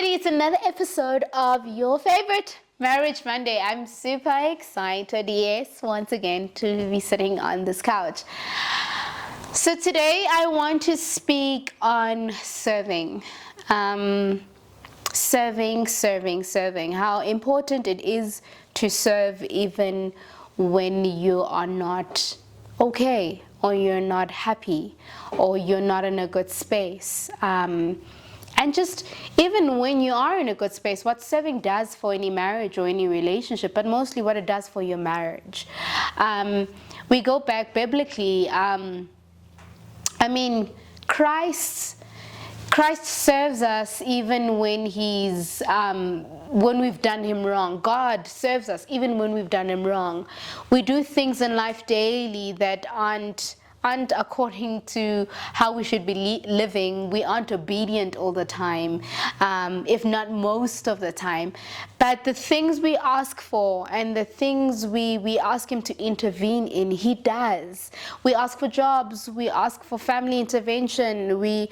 everybody, it's another episode of your favorite Marriage Monday. I'm super excited, yes, once again to be sitting on this couch. So today I want to speak on serving. Serving. How important it is to serve even when you are not okay, or you're not happy, or you're not in a good space. And just even when you are in a good space, what serving does for any marriage or any relationship, but mostly what it does for your marriage. We go back biblically. Christ serves us even when when we've done him wrong. God serves us even when we've done him wrong. We do things in life daily that aren't according to how we should be living. We aren't obedient all the time, if not most of the time. But the things we ask for and the things we ask him to intervene in, he does. We ask for jobs, we ask for family intervention, we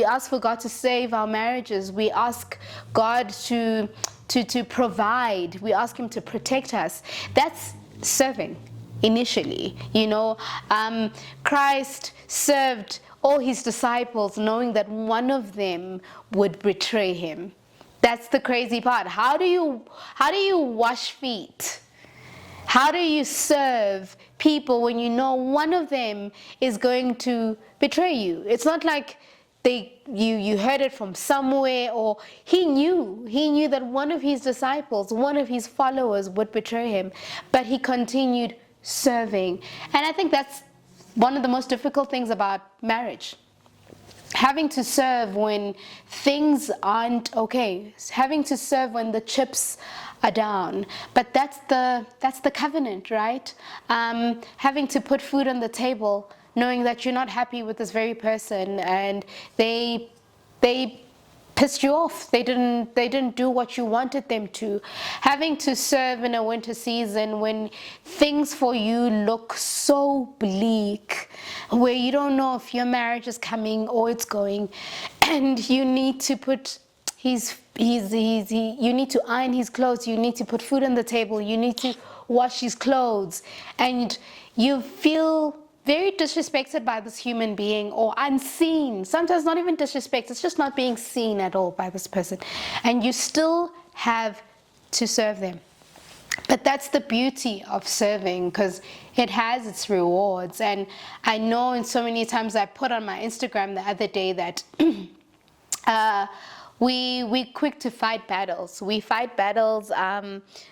ask for God to save our marriages, we ask God to provide, we ask him to protect us. That's serving. Initially, Christ served all his disciples knowing that one of them would betray him. That's the crazy part. How do you wash feet? How do you serve people when you know one of them is going to betray you? It's not like you heard it from somewhere, or he knew that one of his disciples, one of his followers would betray him, but he continued serving. And I think that's one of the most difficult things about marriage. Having to serve when things aren't okay, having to serve when the chips are down. But that's the covenant, right? Having to put food on the table, knowing that you're not happy with this very person, and they pissed you off. They didn't do what you wanted them to. Having to serve in a winter season when things for you look so bleak, where you don't know if your marriage is coming or it's going, and you need to put you need to iron his clothes, you need to put food on the table, you need to wash his clothes, and you feel very disrespected by this human being, or unseen. Sometimes not even disrespect, it's just not being seen at all by this person. And you still have to serve them. But that's the beauty of serving, because it has its rewards. And I know in so many times I put on my Instagram the other day that we're quick to fight battles. We fight battles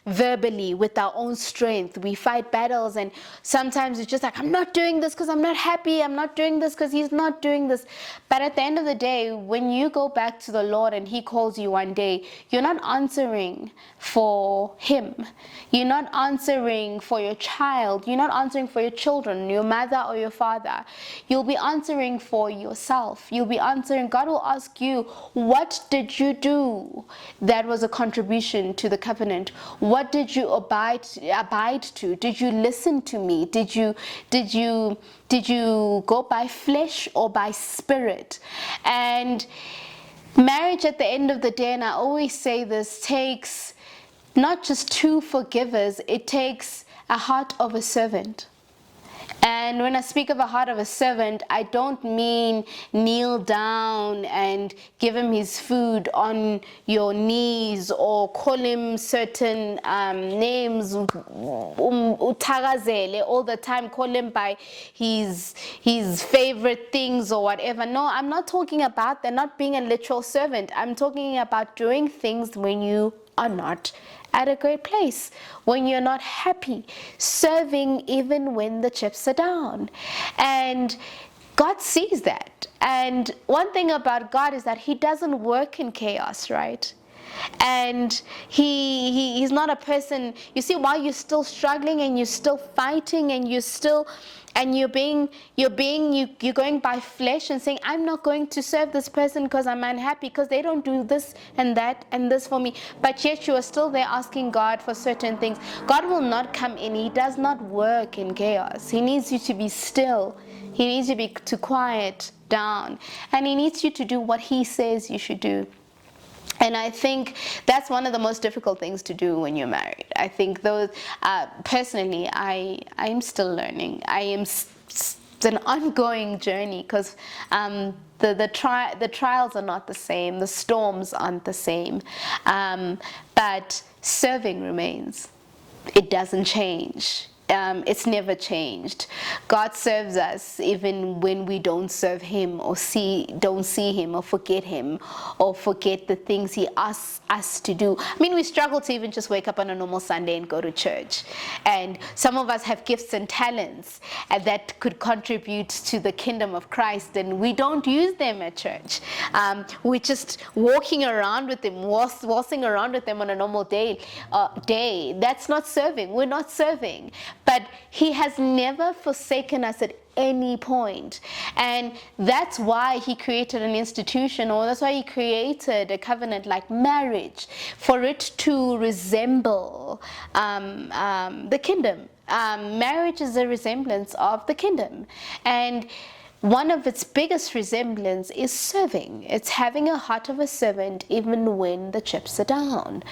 verbally with our own strength. We fight battles, and sometimes it's just like, I'm not doing this because I'm not happy. I'm not doing this because he's not doing this. But at the end of the day, when you go back to the Lord and he calls you one day, you're not answering for him. You're not answering for your child. You're not answering for your children, your mother or your father. You'll be answering for yourself. You'll be answering. God will ask you, what did you do that was a contribution to the covenant? What did you abide to? Did you listen to me? Did you go by flesh or by spirit? And marriage, at the end of the day, and I always say this, takes not just two forgivers, it takes a heart of a servant. And when I speak of a heart of a servant, I don't mean kneel down and give him his food on your knees, or call him certain names, uthakazele all the time, call him by his favorite things or whatever. No, I'm not talking about that, not being a literal servant. I'm talking about doing things when you are not at a great place, when you're not happy, serving even when the chips are down. And God sees that. And one thing about God is that he doesn't work in chaos, right? And he's not a person, you see, while you're still struggling and you're still fighting and you're going by flesh and saying, I'm not going to serve this person because I'm unhappy, because they don't do this and that and this for me. But yet you are still there asking God for certain things. God will not come in. He does not work in chaos. He needs you to be still. He needs you to quiet down. And he needs you to do what he says you should do. And I think that's one of the most difficult things to do when you're married. I think those, personally, I'm still learning. It's an ongoing journey, because the trials are not the same, the storms aren't the same, but serving remains. It doesn't change. It's never changed. God serves us even when we don't serve Him, or don't see Him, or forget Him, or forget the things He asks us to do. I mean, we struggle to even just wake up on a normal Sunday and go to church. And some of us have gifts and talents that could contribute to the kingdom of Christ, and we don't use them at church. We're just walking around with them, waltzing around with them on a normal day. That's not serving. We're not serving. But He has never forsaken us at any point. And that's why He created an institution, or that's why He created a covenant like marriage, for it to resemble the kingdom. Marriage is a resemblance of the kingdom. And one of its biggest resemblance is serving. It's having a heart of a servant even when the chips are down.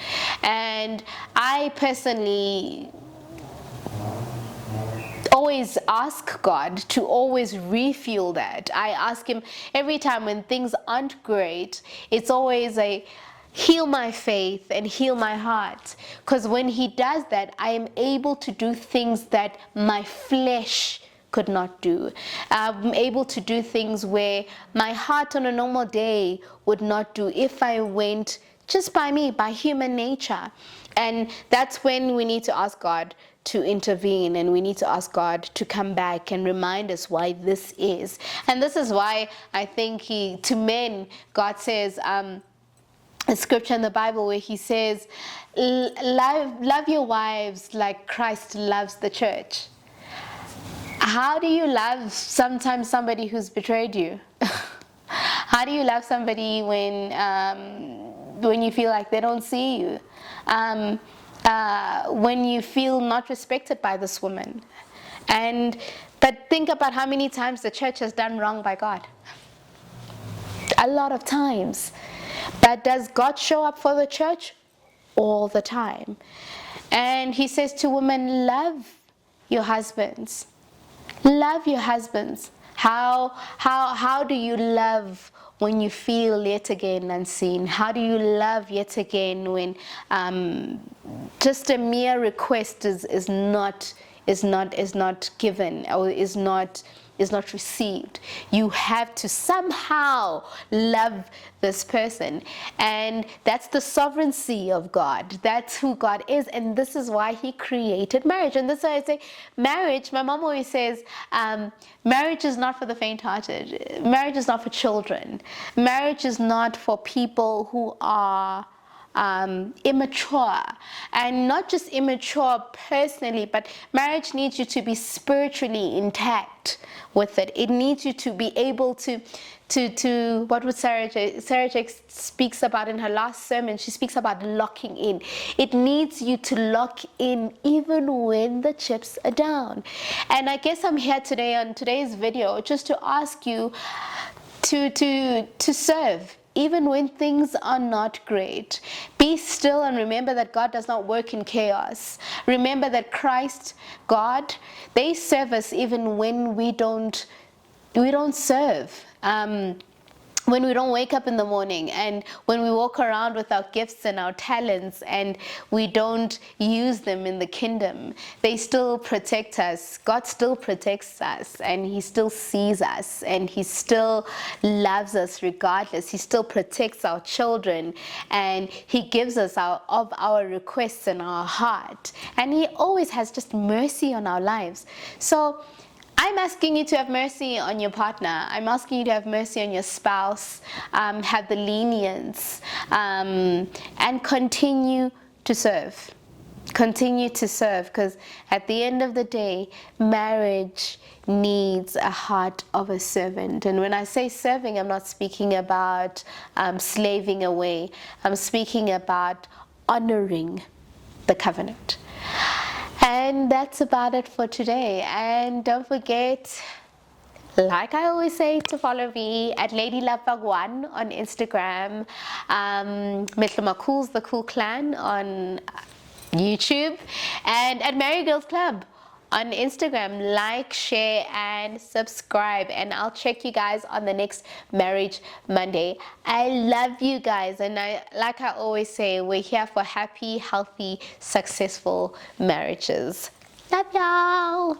And I personally always ask God to always refuel that. I ask Him every time when things aren't great. It's always a heal my faith and heal my heart, because when He does that, I am able to do things that my flesh could not do. I'm able to do things where my heart on a normal day would not do if I went just by me, by human nature. And that's when we need to ask God to intervene, and we need to ask God to come back and remind us why this is. And this is why I think to men, God says, a scripture in the Bible where He says, love your wives like Christ loves the church. How do you love sometimes somebody who's betrayed you? How do you love somebody when you feel like they don't see you? When you feel not respected by this woman? But think about how many times the church has done wrong by God. A lot of times. But does God show up for the church? All the time. And He says to women, love your husbands. Love your husbands. How do you love when you feel yet again unseen? How do you love yet again when just a mere request is not given, or is not received? You have to somehow love this person. And that's the sovereignty of God. That's who God is. And this is why He created marriage. And that's why I say marriage, my mom always says, marriage is not for the faint-hearted. Marriage is not for children. Marriage is not for people who are immature, and not just immature personally, but marriage needs you to be spiritually intact with it. It needs you to be able to what would Sarah J speaks about in her last sermon. She speaks about locking in. It needs you to lock in even when the chips are down. And I guess I'm here today on today's video just to ask you to serve even when things are not great. Be still and remember that God does not work in chaos. Remember that Christ, God, they serve us even when we don't serve. When we don't wake up in the morning, and when we walk around with our gifts and our talents and we don't use them in the kingdom, they still protect us. God still protects us, and He still sees us, and He still loves us regardless. He still protects our children, and He gives us of our requests in our heart, and He always has just mercy on our lives. So I'm asking you to have mercy on your partner. I'm asking you to have mercy on your spouse. Have the lenience, and continue to serve. Continue to serve, because at the end of the day, marriage needs a heart of a servant. And when I say serving, I'm not speaking about slaving away. I'm speaking about honoring the covenant. And that's about it for today. And don't forget, Like I always say, to follow me at Lady Love Bhagwan on Instagram, Metlomacool's The Cool Clan on YouTube, and at Marry Girls Club on Instagram. Like, share, and subscribe, and I'll check you guys on the next Marriage Monday. I love you guys, and like I always say, we're here for happy, healthy, successful marriages. Love y'all.